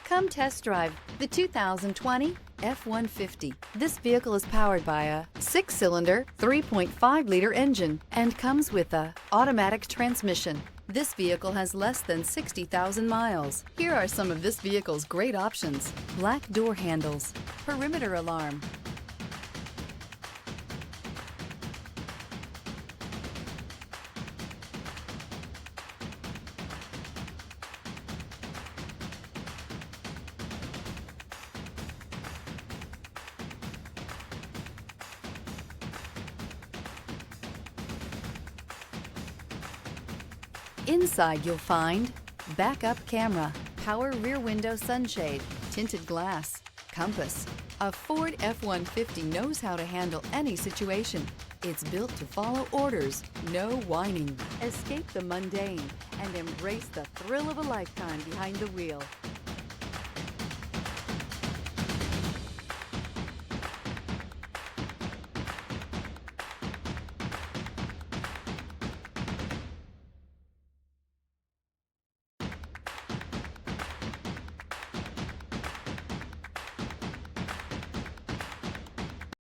Come test drive the 2020 F-150. This vehicle is powered by a 6-cylinder, 3.5-liter engine and comes with a automatic transmission. This vehicle has less than 60,000 miles. Here are some of this vehicle's great options: black door handles, perimeter alarm, Inside you'll find backup camera, power rear window sunshade, tinted glass, compass. A Ford F-150 knows how to handle any situation. It's built to follow orders, no whining. Escape the mundane and embrace the thrill of a lifetime behind the wheel.